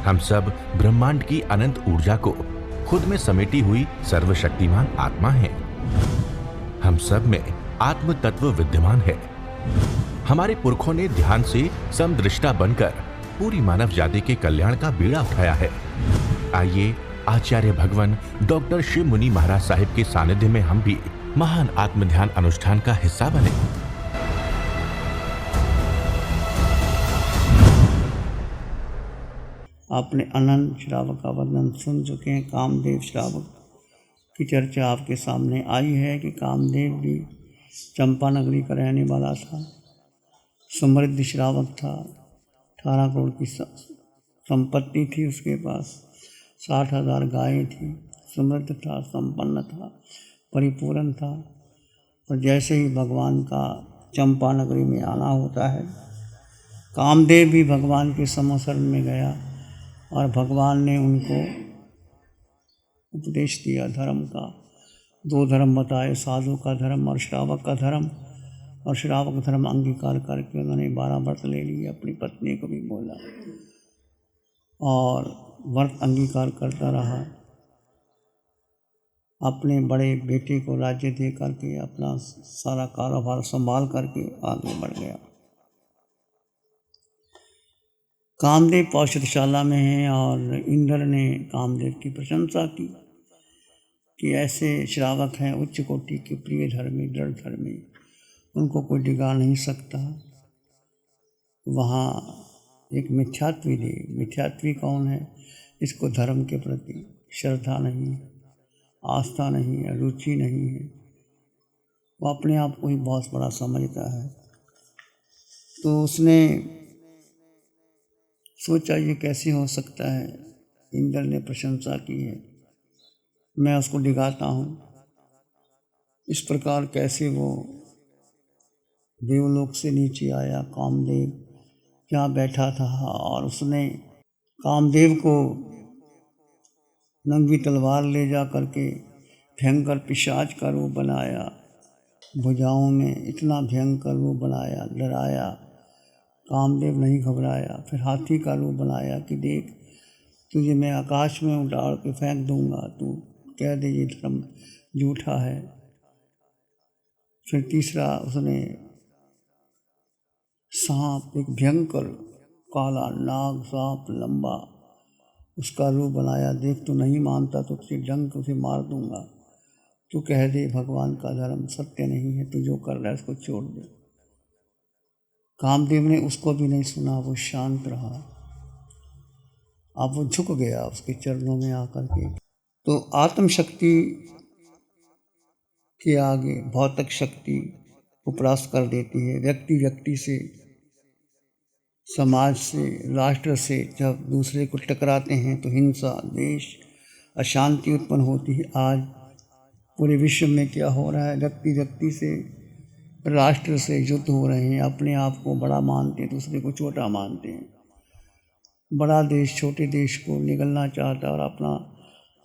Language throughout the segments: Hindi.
हम सब ब्रह्मांड की अनंत ऊर्जा को खुद में समेटी हुई सर्वशक्तिमान आत्मा हैं। हम सब में आत्म तत्व विद्यमान है। हमारे पुरखों ने ध्यान से समदृष्टा बनकर पूरी मानव जाति के कल्याण का बीड़ा उठाया है। आइए आचार्य भगवान डॉक्टर शिव मुनि महाराज साहिब के सानिध्य में हम भी महान आत्म ध्यान अनुष्ठान का हिस्सा बने। आपने अनंत श्रावक का वर्णन सुन चुके हैं। कामदेव श्रावक की चर्चा आपके सामने आई है कि कामदेव भी चंपा नगरी का रहने वाला था। समृद्ध श्रावक था। 18 करोड़ की संपत्ति थी उसके पास। 60,000 गायें थी। समृद्ध था, संपन्न था, परिपूर्ण था। और जैसे ही भगवान का चंपा नगरी में आना होता है, कामदेव भी भगवान के समशरण में गया और भगवान ने उनको उपदेश दिया धर्म का। 2 धर्म बताए, साधु का धर्म और श्रावक का धर्म। और श्रावक धर्म अंगीकार करके उन्होंने 12 व्रत ले लिए। अपनी पत्नी को भी बोला और व्रत अंगीकार करता रहा। अपने बड़े बेटे को राज्य दे करके अपना सारा कारोबार संभाल करके आगे बढ़ गया। कामदेव पौषधशाला में हैं और इंद्र ने कामदेव की प्रशंसा की कि ऐसे श्रावक हैं उच्च कोटि के, प्रिय धर्मी, दृढ़ धर्मी, उनको कोई डिगा नहीं सकता। वहाँ एक मिथ्यात्वी थे। मिथ्यात्वी कौन है? इसको धर्म के प्रति श्रद्धा नहीं है, आस्था नहीं है, रुचि नहीं है। वो अपने आप को ही बहुत बड़ा समझता है। तो उसने सोचा ये कैसे हो सकता है। इंद्र ने प्रशंसा की है, मैं उसको डिगाता हूँ। इस प्रकार कैसे वो देवलोक से नीचे आया। कामदेव जहाँ बैठा था और उसने कामदेव को नंगी तलवार ले जा करके भयंकर पिशाच का रूप बनाया। भुजाओं में इतना भयंकर रूप बनाया, डराया। कामदेव नहीं घबराया। फिर हाथी का रूप बनाया कि देख तुझे मैं आकाश में उतार के फेंक दूंगा, तू कह दे ये धर्म झूठा है। फिर तीसरा उसने सांप, एक भयंकर काला नाग सांप लंबा, उसका रूप बनाया। देख तू नहीं मानता तो तुझे डंक उसे मार दूंगा, तू कह दे भगवान का धर्म सत्य नहीं है, तू जो कर रहा है उसको छोड़ दे। कामदेव ने उसको भी नहीं सुना, वो शांत रहा। अब वो झुक गया उसके चरणों में आकर के। तो आत्म शक्ति के आगे भौतिक शक्ति को परास्त कर देती है। व्यक्ति व्यक्ति से, समाज से, राष्ट्र से जब दूसरे को टकराते हैं तो हिंसा, द्वेष, अशांति उत्पन्न होती है। आज पूरे विश्व में क्या हो रहा है? व्यक्ति व्यक्ति से, राष्ट्र से युद्ध हो रहे हैं। अपने आप को बड़ा मानते हैं, दूसरे को छोटा मानते हैं। बड़ा देश छोटे देश को निगलना चाहता है और अपना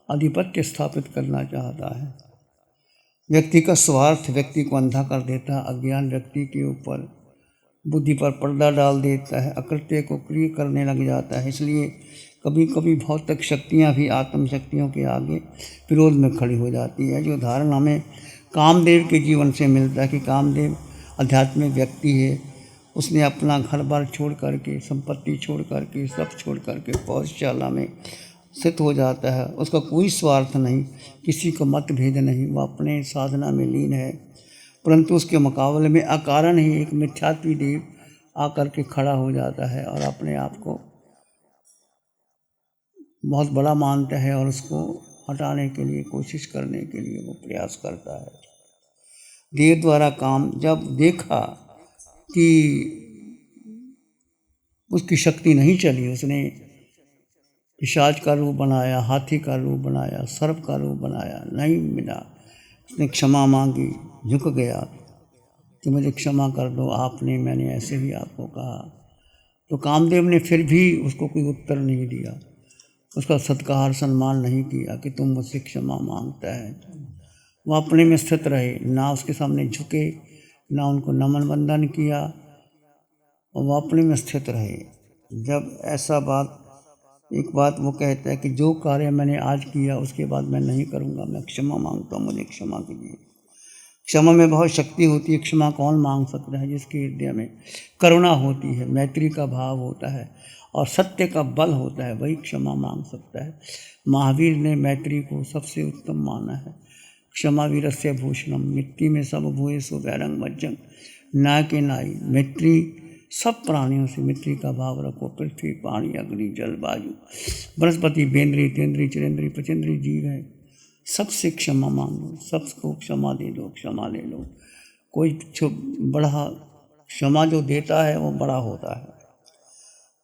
आधिपत्य स्थापित करना चाहता है। व्यक्ति का स्वार्थ व्यक्ति को अंधा कर देता है। अज्ञान व्यक्ति के ऊपर बुद्धि पर पर्दा डाल देता है, अकृत्य को क्रिय करने लग जाता है। इसलिए कभी कभी भौतिक शक्तियाँ भी आत्म शक्तियों के आगे विरोध में खड़ी हो जाती है। जो उदाहरण हमें कामदेव के जीवन से मिलता है कि कामदेव आध्यात्मिक व्यक्ति है। उसने अपना घर बार छोड़ करके, संपत्ति छोड़ करके, सब छोड़ करके पौषशाला में स्थित हो जाता है। उसका कोई स्वार्थ नहीं, किसी को मतभेद नहीं, वह अपने साधना में लीन है। परंतु उसके मुकाबले में अकारण ही एक मिथ्यात्वी देव आकर के खड़ा हो जाता है और अपने आप को बहुत बड़ा मानता है और उसको हटाने के लिए, कोशिश करने के लिए वो प्रयास करता है। देव द्वारा काम जब देखा कि उसकी शक्ति नहीं चली, उसने पिशाच का रूप बनाया, हाथी का रूप बनाया, सर्प का रूप बनाया, नहीं मिला। उसने क्षमा मांगी, झुक गया कि मुझे क्षमा कर दो, आपने, मैंने ऐसे ही आपको कहा। तो कामदेव ने फिर भी उसको कोई उत्तर नहीं दिया, उसका सत्कार सम्मान नहीं किया कि तुम मुझसे क्षमा मांगता है। वो अपने में स्थित रहे, ना उसके सामने झुके, ना उनको नमन वंदन किया, और वो अपने में स्थित रहे। जब ऐसा बात एक बात वो कहता है कि जो कार्य मैंने आज किया उसके बाद मैं नहीं करूँगा, मैं क्षमा मांगता हूँ, मुझे क्षमा कीजिए। क्षमा में बहुत शक्ति होती है। क्षमा कौन मांग सकता है? जिसके हृदय में करुणा होती है, मैत्री का भाव होता है और सत्य का बल होता है, वही क्षमा मांग सकता है। महावीर ने मैत्री को सबसे उत्तम माना है। क्षमा वीरस्य भूषणम, मिट्टी में सब भूयसु वैरंग मज्जंग ना के नाई। मैत्री सब प्राणियों से मैत्री का भाव रखो। पृथ्वी, पानी, अग्नि, जल, वायु, वनस्पति, बेंद्री, तेंद्री, चिरेंद्री, पचेंद्री जीव है, सबसे क्षमा मांगो, सबको क्षमा दे दो, क्षमा ले लो। कोई बड़ा क्षमा जो देता है वो बड़ा होता है।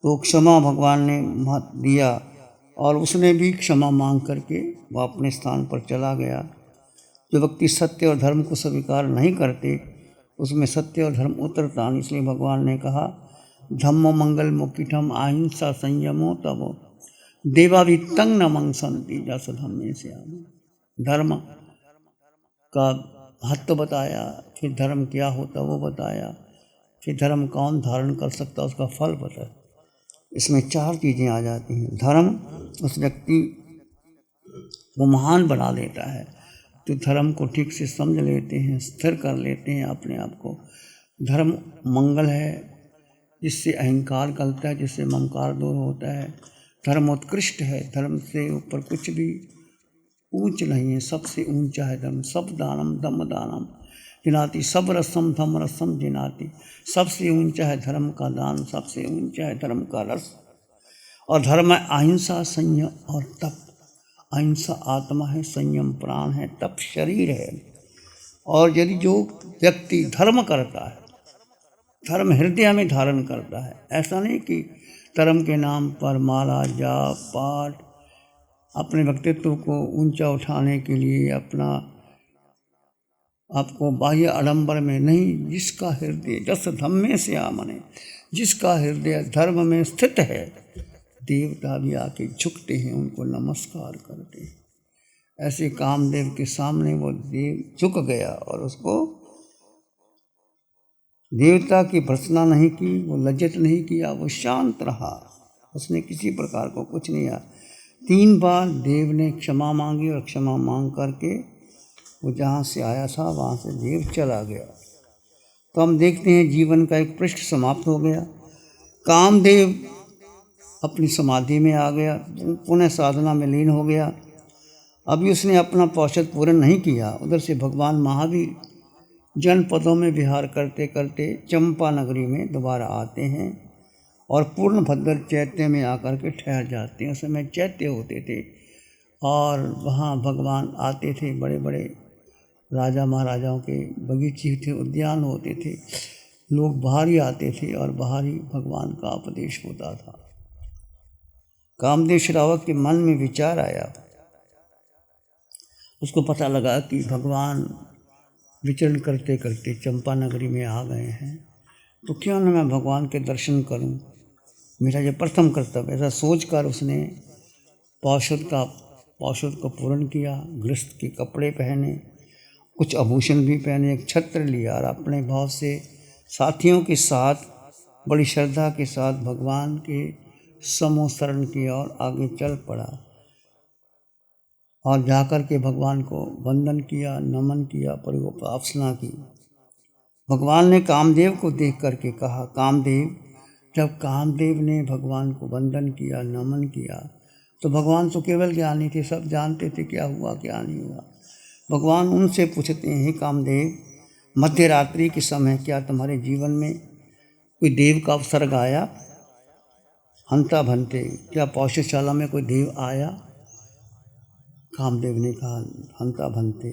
तो क्षमा भगवान ने महत्व दिया और उसने भी क्षमा मांग करके वो अपने स्थान पर चला गया। जो व्यक्ति सत्य और धर्म को स्वीकार नहीं करते उसमें सत्य और धर्म उतरता नहीं। इसलिए भगवान ने कहा धम्मो मंगल मुकिठम अहिंसा संयमो तबो देवावितंग न मंगसंति जस धम्मे से आम। धर्म का महत्व बताया, फिर धर्म क्या होता वो बताया, फिर धर्म कौन धारण कर सकता उसका फल बताया। इसमें 4 चीज़ें आ जाती हैं। धर्म उस व्यक्ति को महान बना देता है, तो धर्म को ठीक से समझ लेते हैं, स्थिर कर लेते हैं अपने आप को। धर्म मंगल है, जिससे अहंकार गलता है, जिससे ममकार दूर होता है। धर्म उत्कृष्ट है, धर्म से ऊपर कुछ भी ऊंच नहीं है, सबसे ऊंचा है धर्म। सब दानम धम्म दानम जिनाति, सब रसम धम्म रसम जिनाति। सबसे ऊंचा है धर्म का दान, सबसे ऊंचा है धर्म का रस। और धर्म है अहिंसा, संयम और तप। अहिंसा आत्मा है, संयम प्राण है, तप शरीर है। और यदि जो व्यक्ति धर्म करता है, धर्म हृदय में धारण करता है, ऐसा नहीं कि धर्म के नाम पर माला जाप पाठ अपने व्यक्तित्व को ऊंचा उठाने के लिए अपना आपको बाह्य आडंबर में नहीं, जिसका हृदय जस धम्मे से आमने, जिसका हृदय धर्म में स्थित है, देवता भी आके झुकते हैं, उनको नमस्कार करते हैं। ऐसे कामदेव के सामने वो देव झुक गया और उसको देवता की भर्त्सना नहीं की, वो लज्जित नहीं किया, वो शांत रहा, उसने किसी प्रकार को कुछ नहीं किया। 3 बार देव ने क्षमा मांगी और क्षमा मांग करके वो जहाँ से आया था वहाँ से देव चला गया। तो हम देखते हैं जीवन का एक पृष्ठ समाप्त हो गया। कामदेव अपनी समाधि में आ गया, पुनः साधना में लीन हो गया। अभी उसने अपना पौषध पूर्ण नहीं किया। उधर से भगवान महावीर जनपदों में विहार करते करते चंपा नगरी में दोबारा आते हैं और पूर्ण भद्र चैत्य में आकर के ठहर जाते हैं। उस समय चैत्य होते थे और वहाँ भगवान आते थे। बड़े बड़े राजा महाराजाओं के बगीचे थे, उद्यान होते थे, लोग बाहर ही आते थे और बाहर ही भगवान का उपदेश होता था। कामदेव श्रावक के मन में विचार आया, उसको पता लगा कि भगवान विचरण करते करते चंपा नगरी में आ गए हैं, तो क्यों न मैं भगवान के दर्शन करूं, मेरा ये प्रथम कर्तव्य। ऐसा सोचकर उसने पौषध को पूर्ण किया, गृहस्थ के कपड़े पहने, कुछ आभूषण भी पहने, एक छत्र लिया और अपने बहुत से साथियों के साथ बड़ी श्रद्धा के साथ भगवान के समूह शरण की ओर आगे चल पड़ा और जाकर के भगवान को वंदन किया, नमन किया, परिवपासना की। भगवान ने कामदेव को देख करके कहा, कामदेव। जब कामदेव ने भगवान को वंदन किया, नमन किया, तो भगवान तो केवल ज्ञानी थे, सब जानते थे क्या हुआ क्या नहीं हुआ। भगवान उनसे पूछते हैं, कामदेव, मध्य रात्रि के समय क्या तुम्हारे जीवन में कोई देव का अवसर्ग आया? हंता भंते, क्या पौषशाला में कोई देव आया? कामदेव ने कहा, हंता भंते।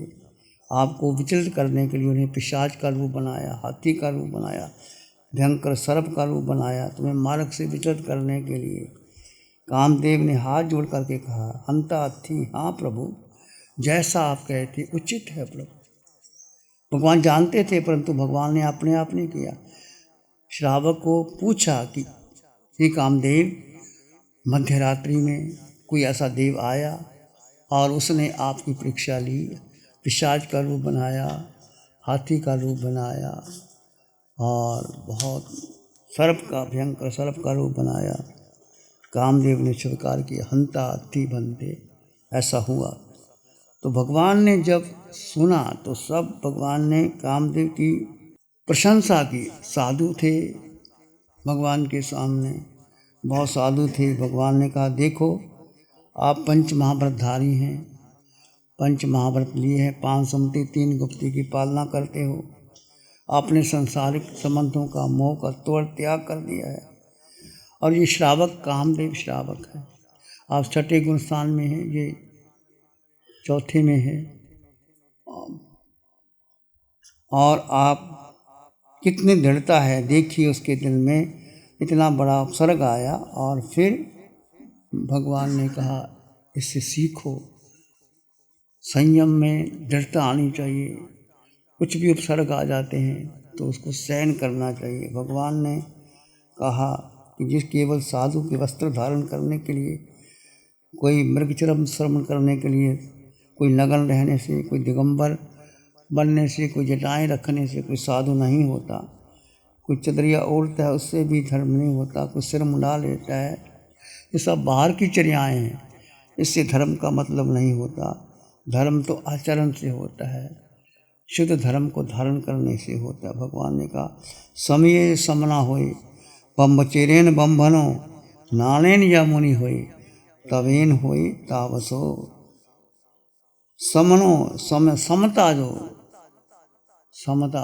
आपको विचलित करने के लिए उन्हें पिशाच का रूप बनाया, हाथी का रूप बनाया, भयंकर सर्प का रूप बनाया, तुम्हें मार्ग से विचलित करने के लिए। कामदेव ने हाथ जोड़ करके कहा, हंता थी, हाँ प्रभु, जैसा आप कहते उचित है प्रभु। भगवान जानते थे, परंतु भगवान ने अपने आप नहीं किया। श्रावक को पूछा कि हे कामदेव, मध्य रात्रि में कोई ऐसा देव आया और उसने आपकी परीक्षा ली, पिशाच का रूप बनाया, हाथी का रूप बनाया और बहुत सर्प का, भयंकर सर्प का रूप बनाया कामदेव ने स्वीकार किया, हंता अति बनते, ऐसा हुआ। तो भगवान ने जब सुना तो सब भगवान ने कामदेव की प्रशंसा की। साधु थे भगवान के सामने, बहुत साधु थे। भगवान ने कहा, देखो आप पंच महाव्रतधारी हैं, पंच महाव्रत लिए हैं, 5 समति 3 गुप्ती की पालना करते हो, आपने सांसारिक संबंधों का मोह का तोड़ त्याग कर दिया है। और ये श्रावक कामदेव श्रावक है। आप 6ठे गुण स्थान में हैं, ये 4थे में है। और आप कितनी दृढ़ता है, देखिए उसके दिल में इतना बड़ा उपसर्ग आया। और फिर भगवान ने कहा, इससे सीखो, संयम में दृढ़ता आनी चाहिए। कुछ भी उपसर्ग आ जाते हैं तो उसको सहन करना चाहिए। भगवान ने कहा कि जिस केवल साधु के वस्त्र धारण करने के लिए, कोई मृगचर्म श्रवण करने के लिए, कोई नग्न रहने से, कोई दिगंबर बनने से, कोई जटाएं रखने से कोई साधु नहीं होता। कोई चदरिया ओढ़ता है उससे भी धर्म नहीं होता। कोई सिर मुंडा लेता है, ये सब बाहर की चर्याएँ हैं, इससे धर्म का मतलब नहीं होता। धर्म तो आचरण से होता है, शुद्ध धर्म को धारण करने से होता है। भगवान ने कहा, समये समना होए, बम्बचेरेन बम्भनो, नानेन या मुनि होए, तवेन होए तावसो। समनो समता, जो समता,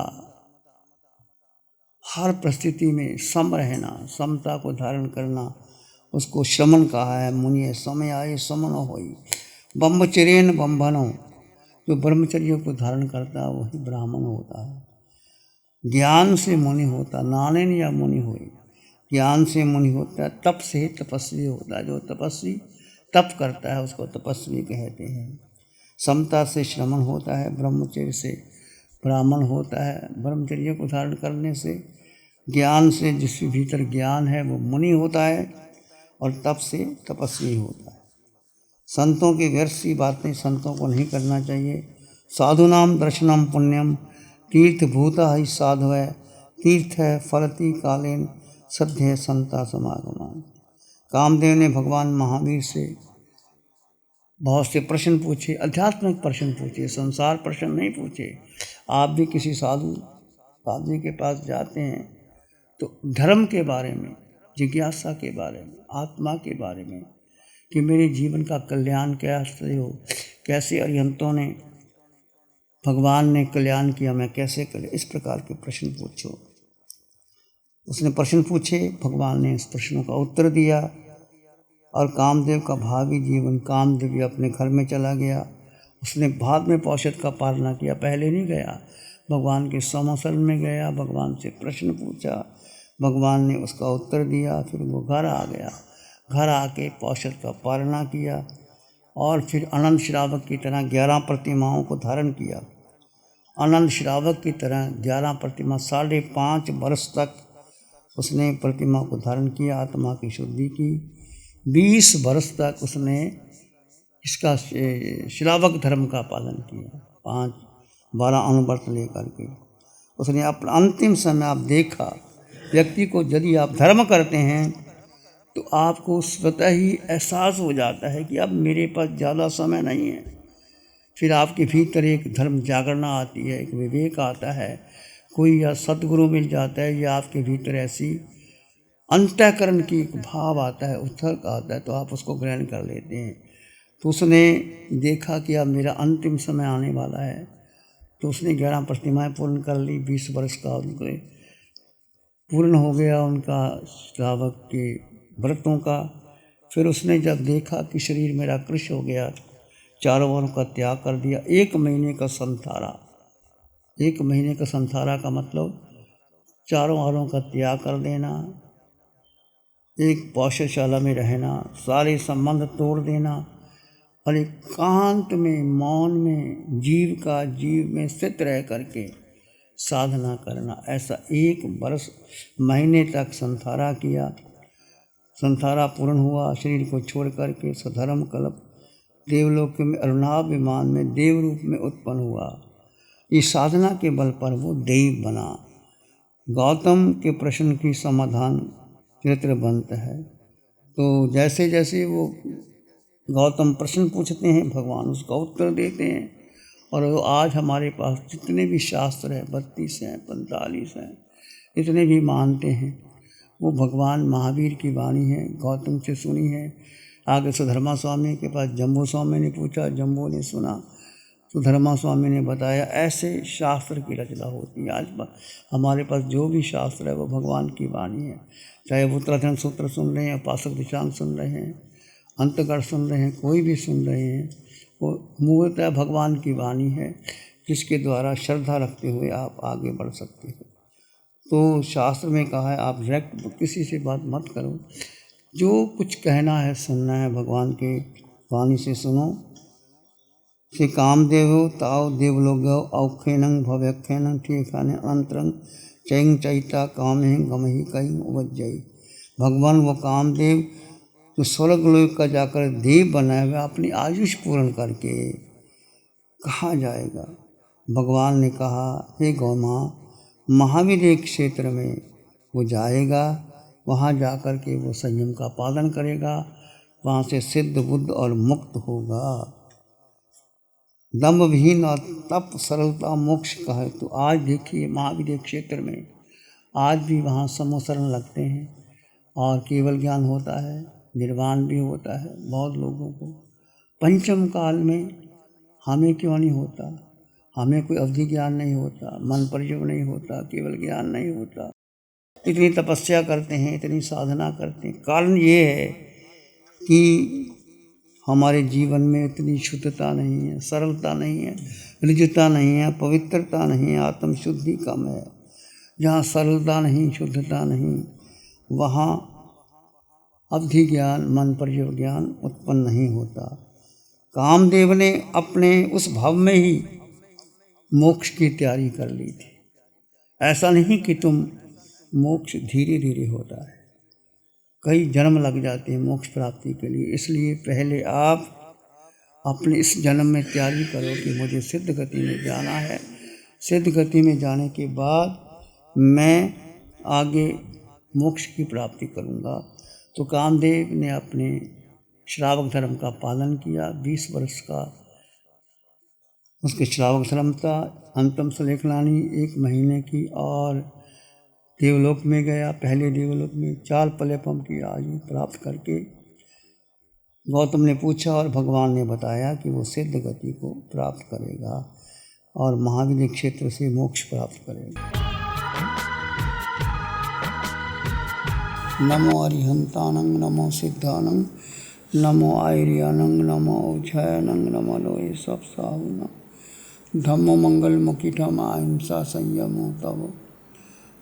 हर परिस्थिति में सम रहना, समता को धारण करना, उसको श्रमण कहा है। मुनि समय आए समनो होई, ब्रह्मचर्येन बंभनो, जो ब्रह्मचर्य को धारण करता है वही ब्राह्मण होता है। ज्ञान से मुनि होता, नानेन या मुनि होई, ज्ञान से मुनि होता है। तप से तपस्वी होता है, जो तपस्वी तप करता है उसको तपस्वी कहते हैं। समता से श्रमण होता है, ब्रह्मचर्य से ब्राह्मण होता है। ब्रह्मचर्य को धारण करने से, ज्ञान से, जिसके भीतर ज्ञान है वो मुनि होता है, और तप से तपस्वी होता है। संतों की व्यर्थ सी बातें संतों को नहीं करना चाहिए। साधु नाम दर्शनम पुण्यम, तीर्थ भूता ही साधु है, तीर्थ है फलती कालेन, सद्य संता समागमान। कामदेव ने भगवान महावीर से बहुत से प्रश्न पूछे, आध्यात्मिक प्रश्न पूछे, संसार प्रश्न नहीं पूछे। आप भी किसी साधु आदमी के पास जाते हैं तो धर्म के बारे में, जिज्ञासा के बारे में, आत्मा के बारे में, कि मेरे जीवन का कल्याण कैसे हो, कैसे अरिहंतों ने, भगवान ने कल्याण किया, मैं कैसे करें, इस प्रकार के प्रश्न पूछो। उसने प्रश्न पूछे, भगवान ने इस प्रश्नों का उत्तर दिया। और कामदेव का भावी जीवन, कामदेव अपने घर में चला गया। उसने बाद में पौषध का पालना किया, पहले नहीं गया। भगवान के समसरण में गया, भगवान से प्रश्न पूछा, भगवान ने उसका उत्तर दिया। फिर वो घर आ गया, घर आके पौषध का पालना किया, और फिर अनंत श्रावक की तरह 11 प्रतिमाओं को धारण किया। अनंत श्रावक की तरह 11 प्रतिमा, 5.5 वर्ष तक उसने प्रतिमा को धारण किया, आत्मा की शुद्धि की। 20 वर्ष तक उसने इसका श्रावक धर्म का पालन किया, 12 अनुव्रत लेकर के। उसने अपना अंतिम समय, आप देखा, व्यक्ति को यदि आप धर्म करते हैं तो आपको स्वतः ही एहसास हो जाता है कि अब मेरे पास ज़्यादा समय नहीं है। फिर आपके भीतर एक धर्म जागरणा आती है, एक विवेक आता है, कोई या सद्गुरु मिल जाता है, या आपके भीतर ऐसी अंतःकरण की एक भाव आता है, उत्थक आता है, तो आप उसको ग्रहण कर लेते हैं। तो उसने देखा कि अब मेरा अंतिम समय आने वाला है, तो उसने 11 प्रतिमाएँ पूर्ण कर ली। 20 वर्ष का उनके पूर्ण हो गया उनका श्रावक के व्रतों का। फिर उसने जब देखा कि शरीर मेरा कृश हो गया, चारों ओर का त्याग कर दिया। 1 महीने का संथारा, 1 महीने का संथारा का मतलब चारों ओरों का त्याग कर देना, एक पौषशाला में रहना, सारे संबंध तोड़ देना, और एकांत में, मौन में, जीव का जीव में स्थित रह करके साधना करना। ऐसा 1 वर्ष महीने तक संथारा किया। संथारा पूर्ण हुआ, शरीर को छोड़ करके सधर्म कल्प देवलोक में अरुणाभ विमान में देव रूप में उत्पन्न हुआ। इस साधना के बल पर वो देव बना। गौतम के प्रश्न की समाधान चरित्र बनता है। तो जैसे जैसे वो गौतम प्रश्न पूछते हैं, भगवान उसका उत्तर देते हैं। और वो आज हमारे पास जितने भी शास्त्र हैं, 32 हैं, 45 हैं, इतने भी मानते हैं, वो भगवान महावीर की वाणी है, गौतम से सुनी है। आगे सुधर्मा स्वामी के पास जम्बू स्वामी ने पूछा, जम्बू ने सुना, सुधर्मा स्वामी ने बताया। ऐसे शास्त्र की रचना होती है। आज हमारे पास जो भी शास्त्र है वो भगवान की वाणी है। चाहे वो उत्तराखंड सूत्र सुन रहे हैं, पाशक दिशांग सुन रहे हैं, अंतगढ़ सुन रहे हैं, कोई भी सुन रहे हैं, वो मूलतः भगवान की वाणी है, जिसके द्वारा श्रद्धा रखते हुए आप आगे बढ़ सकते हो। तो शास्त्र में कहा है आप डायरेक्ट किसी से बात मत करो, जो कुछ कहना है सुनना है भगवान के वाणी से सुनो। से कामदेव ताव देवलोगो औखेनं भव्यखेनं ठीकाने अंतरंग चैंग चैता कामे गमहि कहीं उपजयी। भगवान वो कामदेव तो स्वर्ग लोक का जाकर देव बनाया हुआ अपनी आयुष पूर्ण करके कहाँ जाएगा। भगवान ने कहा हे गौमा, महावीर क्षेत्र में वो जाएगा, वहाँ जाकर के वो संयम का पालन करेगा, वहाँ से सिद्ध बुद्ध और मुक्त होगा। दम्भ विहीन और तप सरलता मोक्ष का है। तो आज देखिए महावीर क्षेत्र में आज भी वहाँ समोसरण लगते हैं और केवल ज्ञान होता है, निर्वाण भी होता है बहुत लोगों को। पंचम काल में हमें क्यों नहीं होता? हमें कोई अवधि ज्ञान नहीं होता, मन प्रयोग नहीं होता, केवल ज्ञान नहीं होता। इतनी तपस्या करते हैं, इतनी साधना करते हैं, कारण ये है कि हमारे जीवन में इतनी शुद्धता नहीं है, सरलता नहीं है, ऋजुता नहीं है, पवित्रता नहीं है, आत्मशुद्धि कम है। जहाँ सरलता नहीं, शुद्धता नहीं, वहाँ अवधि ज्ञान, मन प्रयोग ज्ञान उत्पन्न नहीं होता। कामदेव ने अपने उस भाव में ही मोक्ष की तैयारी कर ली थी। ऐसा नहीं कि तुम मोक्ष धीरे धीरे होता है, कई जन्म लग जाते हैं मोक्ष प्राप्ति के लिए। इसलिए पहले आप अपने इस जन्म में तैयारी करो कि मुझे सिद्ध गति में जाना है। सिद्ध गति में जाने के बाद मैं आगे मोक्ष की प्राप्ति करूँगा। तो कामदेव ने अपने श्रावक धर्म का पालन किया। 20 वर्ष का उसके श्रावक धर्म था। अंतम सुलेखलानी 1 महीने की और देवलोक में गया। पहले देवलोक में 4 पलेपम की आयु प्राप्त करके गौतम ने पूछा और भगवान ने बताया कि वो सिद्ध गति को प्राप्त करेगा और महावीर क्षेत्र से मोक्ष प्राप्त करेगा। नमो अरिहंतानं, नमो सिद्धानं, नमो आयर्यानं, नमो औषधनं, नमो लोये सब साहुनं। धम्मो मंगल मुखिठम अहिंसा संयमो तव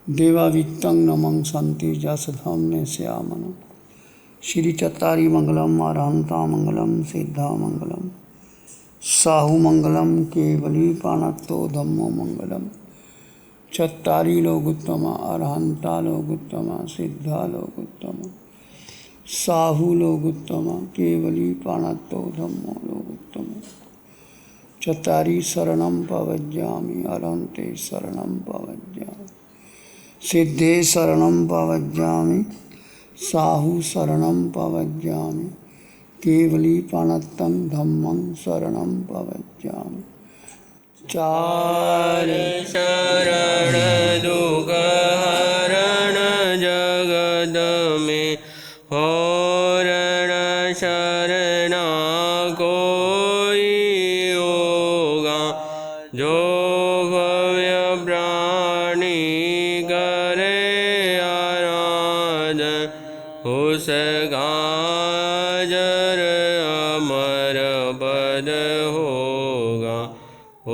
देवावित्तं नमं संति जस धम्मे श्यामनं। श्री चत्तारी मंगलम, अरहंता मंगलम, सिद्धा मंगलम, साहु मंगलम, केवली पाणत्तो धम्मो मंगलम। चत्तारी लोग उत्तम, अरहंता लोग उत्तम, सिद्धा लोग उत्तम, साहु लोग उत्तम, केवली पाणत्तो धम्मो लोग उत्तम। चत्तारी शरणं पवज्यामि, अरहंते शरणं पवज्यामि, सिद्धे शरणं पवज्यामि, साहु शरणं पवज्यामि, केवली पाणत्तं धम्मं शरणं पवज्यामि। 4 शरण दुख हरण जगद में होरण शरणा कोई होगा, जो भव्य प्राणी करे आराधन, उसका जर अमर पद होगा,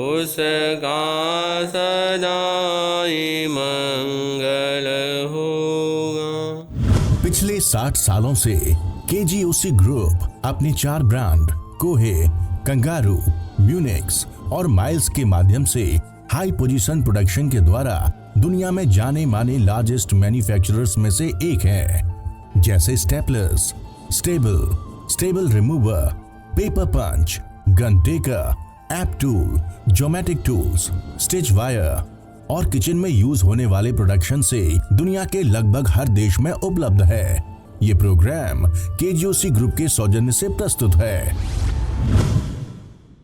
उसका सदाई मंगल होगा। पिछले 60 सालों से केजीओसी ग्रुप अपने 4 ब्रांड कोहे, कंगारू, म्यूनिक्स और माइल्स के माध्यम से हाई पोजीशन प्रोडक्शन के द्वारा दुनिया में जाने माने लार्जेस्ट मैन्युफैक्चरर्स में से एक है। जैसे staplers, staple remover, paper punch, gun tacker, app tool, geometric tools, stitch wire और किचन में यूज होने वाले प्रोडक्शन से दुनिया के लगभग हर देश में उपलब्ध है। ये प्रोग्राम केजीओसी ग्रुप के सौजन्य से प्रस्तुत है।